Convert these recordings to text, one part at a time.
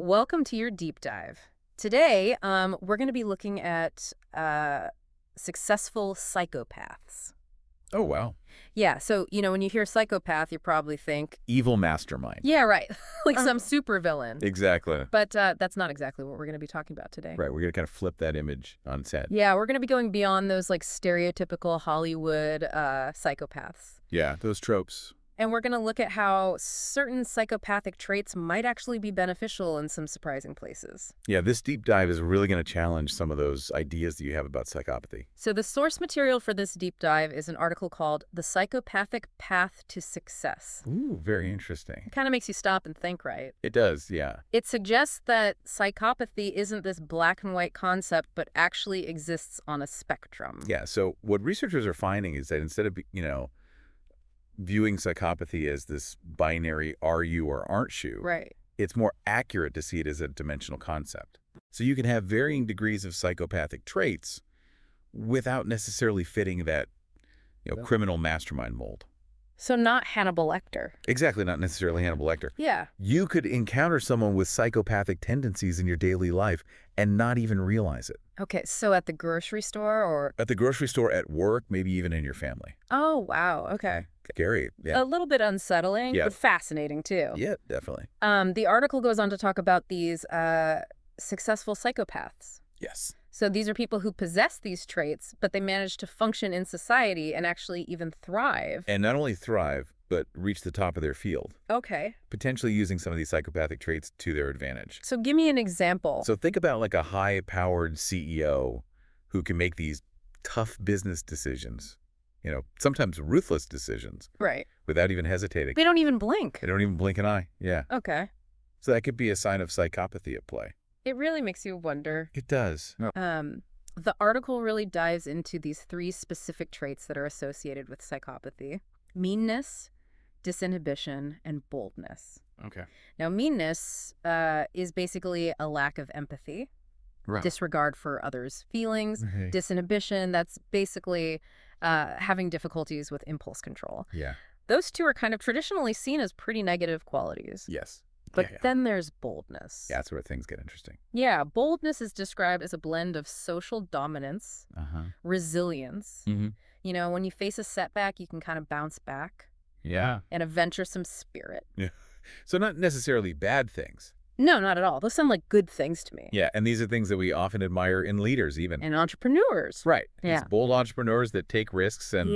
Welcome to your deep dive. Today, we're going to be looking at successful psychopaths. Oh, wow. Yeah, so, when you hear psychopath, you probably think, Evil mastermind. yeah, right, like some supervillain. Exactly. But that's not exactly what we're going to be talking about today. Right, we're going to kind of flip that image on its head. Yeah, we're going to be going beyond those like stereotypical Hollywood psychopaths. Yeah, those tropes. And we're going to look at how certain psychopathic traits might actually be beneficial in some surprising places. Yeah, this deep dive is really going to challenge some of those ideas that you have about psychopathy. So the source material for this deep dive is an article called The Psychopathic Path to Success. Ooh, very interesting. It kind of makes you stop and think, right? It does, yeah. It suggests that psychopathy isn't this black and white concept, but actually exists on a spectrum. Yeah, so what researchers are finding is that instead of, viewing psychopathy as this binary are you or aren't you, Right. it's more accurate to see it as a dimensional concept. So you can have varying degrees of psychopathic traits without necessarily fitting that criminal mastermind mold. So not Hannibal Lecter. Exactly, not necessarily Hannibal Lecter. Yeah. You could encounter someone with psychopathic tendencies in your daily life and not even realize it. Okay, so at the grocery store or... At the grocery store, at work, maybe even in your family. Oh, wow. Okay. Scary. Yeah. A little bit unsettling, Yeah. but fascinating too. Yeah, definitely. The article goes on to talk about these successful psychopaths. Yes. So these are people who possess these traits, but they manage to function in society and actually even thrive. And not only thrive, but reach the top of their field, Okay. potentially using some of these psychopathic traits to their advantage. So give me an example. So think about like a high-powered CEO who can make these tough business decisions, sometimes ruthless decisions, Right. without even hesitating. They don't even blink. They don't even blink an eye. Yeah. Okay. So that could be a sign of psychopathy at play. It really makes you wonder. It does. The article really dives into these 3 specific traits that are associated with psychopathy: meanness, disinhibition, and boldness. Okay. Now, meanness is basically a lack of empathy, Right. disregard for others' feelings. Right. Disinhibition, that's basically having difficulties with impulse control. Yeah. Those 2 are kind of traditionally seen as pretty negative qualities. Yes. But yeah. then there's boldness. Yeah, that's where things get interesting. Yeah, boldness is described as a blend of social dominance, resilience. Mm-hmm. When you face a setback, you can kind of bounce back. Yeah. And a venturesome spirit. Yeah. So not necessarily bad things. No, not at all. Those sound like good things to me. Yeah, and these are things that we often admire in leaders even. And entrepreneurs. Right. Yeah. These bold entrepreneurs that take risks and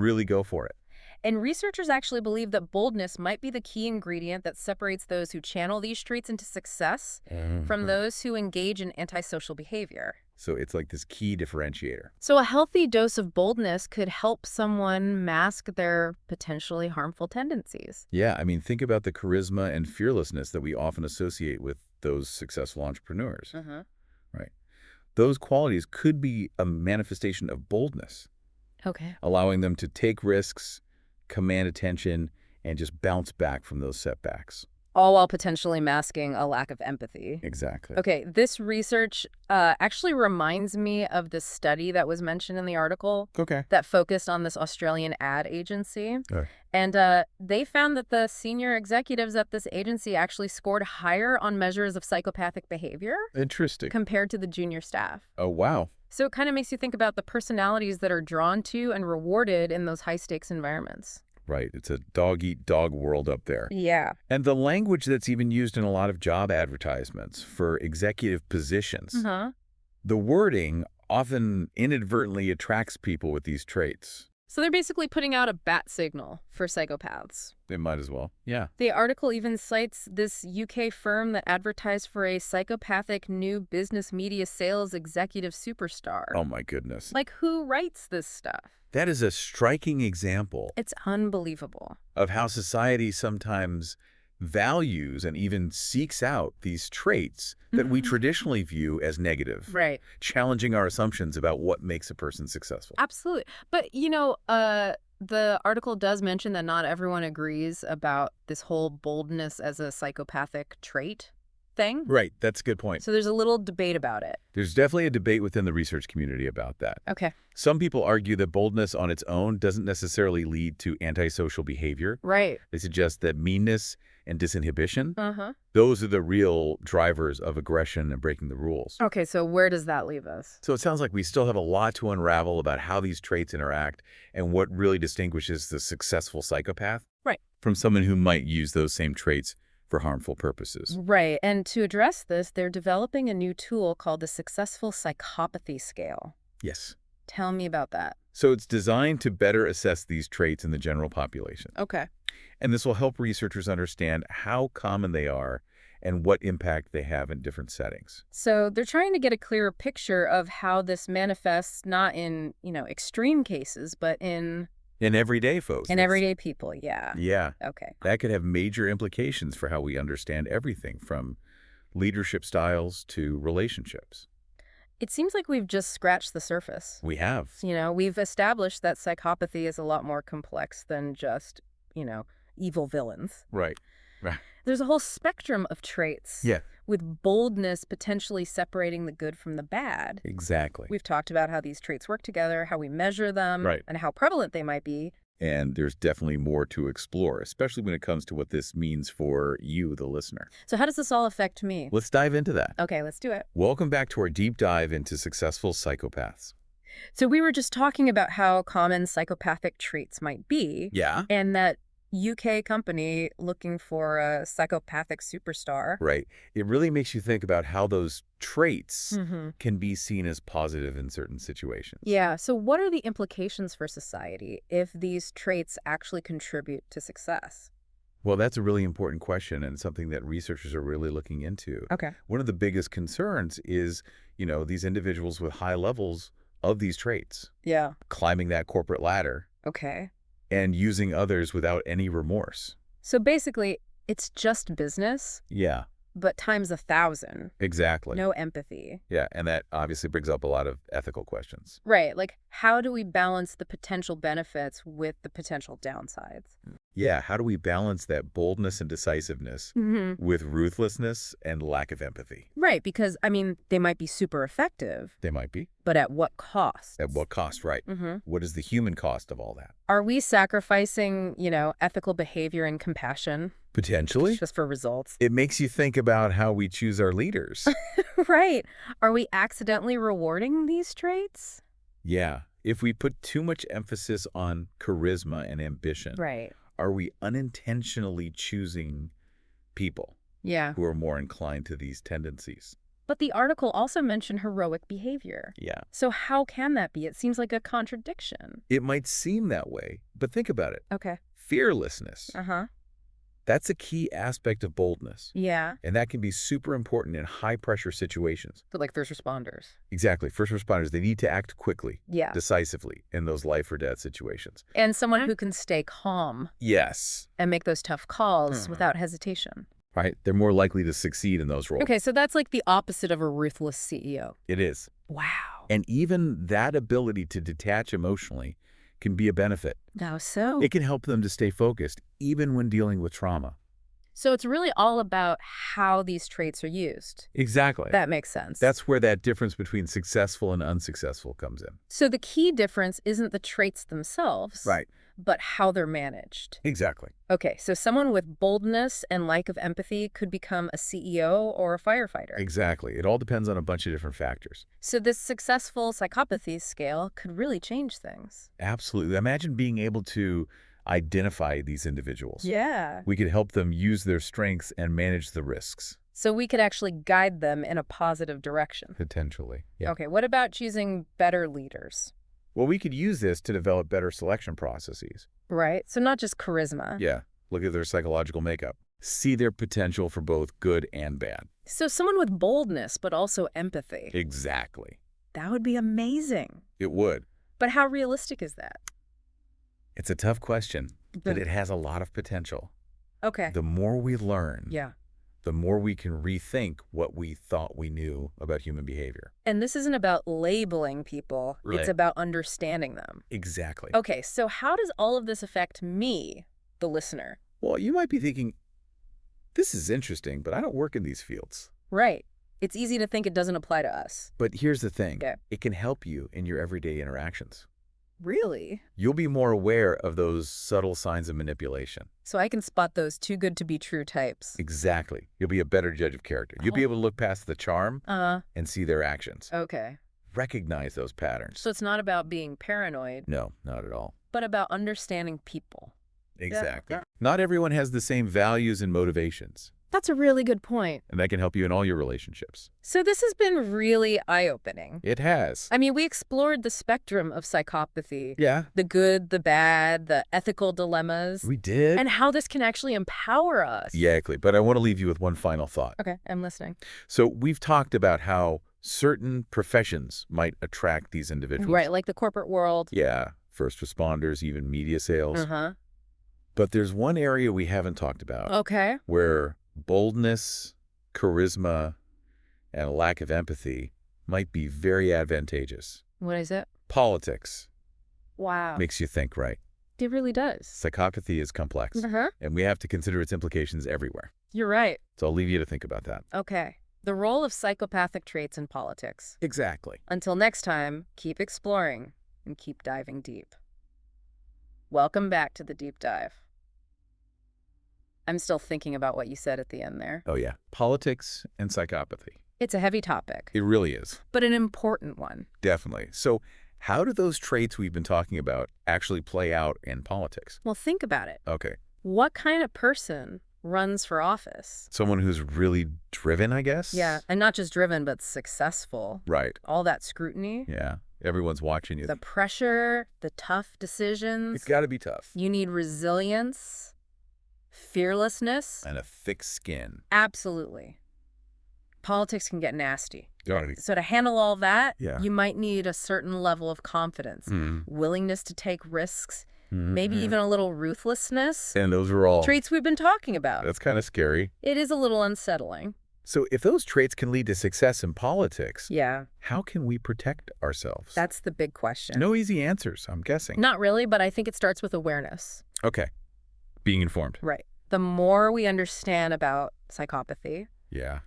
really go for it. And researchers actually believe that boldness might be the key ingredient that separates those who channel these traits into success from those who engage in antisocial behavior. So it's like this key differentiator. So a healthy dose of boldness could help someone mask their potentially harmful tendencies. Yeah, I mean, think about the charisma and fearlessness that we often associate with those successful entrepreneurs. Right. Those qualities could be a manifestation of boldness, Okay. allowing them to take risks, command attention, and just bounce back from those setbacks. All while potentially masking a lack of empathy. Exactly. Okay, this research actually reminds me of the study that was mentioned in the article Okay. that focused on this Australian ad agency. Okay. And they found that the senior executives at this agency actually scored higher on measures of psychopathic behavior Interesting. compared to the junior staff. Oh, wow. So it kind of makes you think about the personalities that are drawn to and rewarded in those high-stakes environments. Right. It's a dog-eat-dog world up there. Yeah. And the language that's even used in a lot of job advertisements for executive positions, the wording often inadvertently attracts people with these traits. So they're basically putting out a bat signal for psychopaths. They might as well. Yeah. The article even cites this UK firm that advertised for a psychopathic new business media sales executive superstar. Oh, my goodness. Like, who writes this stuff? That is a striking example It's unbelievable. of how society sometimes values and even seeks out these traits that we traditionally view as negative, Right. challenging our assumptions about what makes a person successful. Absolutely. But, the article does mention that not everyone agrees about this whole boldness as a psychopathic trait. thing? Right. That's a good point. So there's a little debate about it. There's definitely a debate within the research community about that. Okay. Some people argue that boldness on its own doesn't necessarily lead to antisocial behavior. Right. They suggest that meanness and disinhibition, Uh-huh. those are the real drivers of aggression and breaking the rules. Okay, so where does that leave us? So it sounds like we still have a lot to unravel about how these traits interact and what really distinguishes the successful psychopath Right. from someone who might use those same traits for harmful purposes. Right, and to address this, they're developing a new tool called the Successful Psychopathy Scale. Yes. Tell me about that. So it's designed to better assess these traits in the general population. Okay. And this will help researchers understand how common they are and what impact they have in different settings. So they're trying to get a clearer picture of how this manifests not in, extreme cases, but in everyday folks. everyday people, yeah. Yeah. Okay. That could have major implications for how we understand everything from leadership styles to relationships. It seems like we've just scratched the surface. We have. We've established that psychopathy is a lot more complex than just, evil villains. Right. Right. There's a whole spectrum of traits. Yeah. With boldness potentially separating the good from the bad. Exactly. We've talked about how these traits work together, how we measure them, Right. and how prevalent they might be. And there's definitely more to explore, especially when it comes to what this means for you, the listener. So how does this all affect me? Let's dive into that. Okay, let's do it. Welcome back to our deep dive into successful psychopaths. So we were just talking about how common psychopathic traits might be. Yeah. And that UK company looking for a psychopathic superstar. Right. It really makes you think about how those traits Mm-hmm. can be seen as positive in certain situations. Yeah, so what are the implications for society if these traits actually contribute to success? Well, that's a really important question and something that researchers are really looking into. Okay. One of the biggest concerns is, these individuals with high levels of these traits, Yeah. climbing that corporate ladder Okay. and using others without any remorse. So basically, it's just business, Yeah, but times 1,000. exactly. No empathy. Yeah, and that obviously brings up a lot of ethical questions. Right, like how do we balance the potential benefits with the potential downsides? Yeah, how do we balance that boldness and decisiveness Mm-hmm. with ruthlessness and lack of empathy? Right, because, they might be super effective, They might be. but at what cost? At what cost, right? Mm-hmm. What is the human cost of all that? Are we sacrificing, ethical behavior and compassion Potentially. just for results? It makes you think about how we choose our leaders. Right. Are we accidentally rewarding these traits? Yeah. If we put too much emphasis on charisma and ambition, Right. are we unintentionally choosing people Yeah. who are more inclined to these tendencies? But the article also mentioned heroic behavior. Yeah. So how can that be? It seems like a contradiction. It might seem that way, but think about it. Okay. Fearlessness. Uh-huh. That's a key aspect of boldness. Yeah. And that can be super important in high-pressure situations. So like first responders. Exactly. First responders, they need to act quickly, Yeah. decisively in those life-or-death situations. And someone who can stay calm Yes. and make those tough calls Mhm. without hesitation. Right? They're more likely to succeed in those roles. Okay, so that's like the opposite of a ruthless CEO. It is. Wow. And even that ability to detach emotionally can be a benefit. How so? It can help them to stay focused, even when dealing with trauma. So it's really all about how these traits are used. Exactly. That makes sense. That's where that difference between successful and unsuccessful comes in. So the key difference isn't the traits themselves, Right. but how they're managed. Exactly. Okay, so someone with boldness and lack of empathy could become a CEO or a firefighter. Exactly. It all depends on a bunch of different factors. So this successful psychopathy scale could really change things. Absolutely. Imagine being able to identify these individuals. Yeah. We could help them use their strengths and manage the risks. So we could actually guide them in a positive direction. Potentially. Yeah. Okay, what about choosing better leaders? Well, we could use this to develop better selection processes. Right? So not just charisma. Yeah. Look at their psychological makeup. See their potential for both good and bad. So someone with boldness, but also empathy. Exactly. That would be amazing. It would. But how realistic is that? It's a tough question, but But- it has a lot of potential. Okay. The more we learn, Yeah. the more we can rethink what we thought we knew about human behavior. And this isn't about labeling people. Right. It's about understanding them. Exactly. Okay, so how does all of this affect me, the listener? Well, you might be thinking, this is interesting, but I don't work in these fields. Right. It's easy to think it doesn't apply to us. But here's the thing. Okay. It can help you in your everyday interactions. Really? You'll be more aware of those subtle signs of manipulation. So I can spot those too good to be true types. Exactly. You'll be a better judge of character. You'll be able to look past the charm and see their actions. Okay. Recognize those patterns. So it's not about being paranoid. No, not at all. But about understanding people. Exactly. Yeah. Not everyone has the same values and motivations. That's a really good point. And that can help you in all your relationships. So this has been really eye-opening. It has. I mean, we explored the spectrum of psychopathy. Yeah. The good, the bad, the ethical dilemmas. We did. And how this can actually empower us. Exactly. But I want to leave you with one final thought. Okay, I'm listening. So we've talked about how certain professions might attract these individuals. Right, like the corporate world. Yeah. First responders, even media sales. Uh-huh. But there's one area we haven't talked about. Okay. Where boldness, charisma, and a lack of empathy might be very advantageous. What is it? Politics. Wow. Makes you think, right? It really does. Psychopathy is complex, and we have to consider its implications everywhere. You're right. So I'll leave you to think about that. Okay. The role of psychopathic traits in politics. Exactly. Until next time, keep exploring and keep diving deep. Welcome back to the deep dive. I'm still thinking about what you said at the end there. Oh, yeah. Politics and psychopathy. It's a heavy topic. It really is. But an important one. Definitely. So how do those traits we've been talking about actually play out in politics? Well, think about it. Okay. What kind of person runs for office? Someone who's really driven, I guess? Yeah, and not just driven, but successful. Right. All that scrutiny. Yeah. Everyone's watching you. The pressure, the tough decisions. It's got to be tough. You need resilience, fearlessness. And a thick skin. Absolutely. Politics can get nasty. Got it. So to handle all that, Yeah. you might need a certain level of confidence, willingness to take risks, maybe even a little ruthlessness. And those are all Traits we've been talking about. That's kind of scary. It is a little unsettling. So if those traits can lead to success in politics, Yeah, how can we protect ourselves? that's the big question. No easy answers, I'm guessing. Not really, but I think it starts with awareness. Okay. Being informed. Right. The more we understand about psychopathy, Yeah,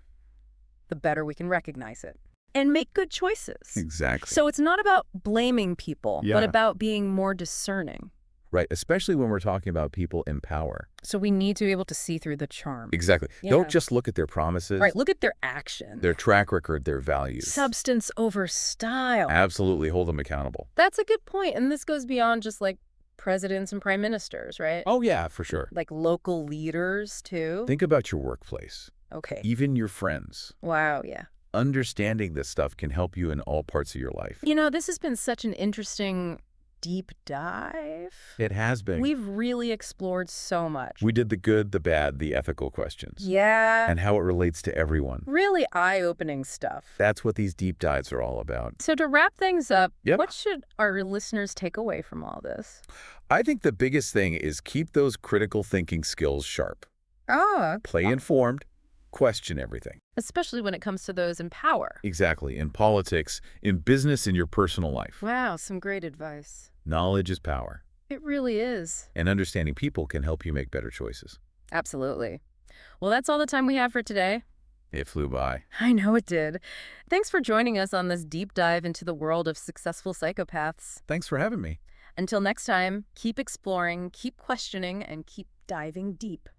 the better we can recognize it and make good choices. exactly. So it's not about blaming people, Yeah. but about being more discerning. Right, especially when we're talking about people in power. So we need to be able to see through the charm. Exactly. Yeah. Don't just look at their promises, Right, look at their action. their track record, their values. Substance over style. Absolutely hold them accountable. That's a good point. And this goes beyond just like presidents and prime ministers, right? Oh, yeah, for sure. Like local leaders, too. Think about your workplace, Okay. even your friends. Wow, yeah. Understanding this stuff can help you in all parts of your life. You know, this has been such an interesting deep dive. It has been. We've really explored so much. We did the good, the bad, the ethical questions. Yeah. And how it relates to everyone. Really eye-opening stuff. That's what these deep dives are all about. So to wrap things up, Yep. what should our listeners take away from all this? I think the biggest thing is keep those critical thinking skills sharp. Oh, Play informed, question everything. especially when it comes to those in power. Exactly. In politics, in business, in your personal life. Wow, some great advice. Knowledge is power. It really is. And understanding people can help you make better choices. Absolutely. Well, that's all the time we have for today. It flew by. I know it did. Thanks for joining us on this deep dive into the world of successful psychopaths. Thanks for having me. Until next time, keep exploring, keep questioning, and keep diving deep.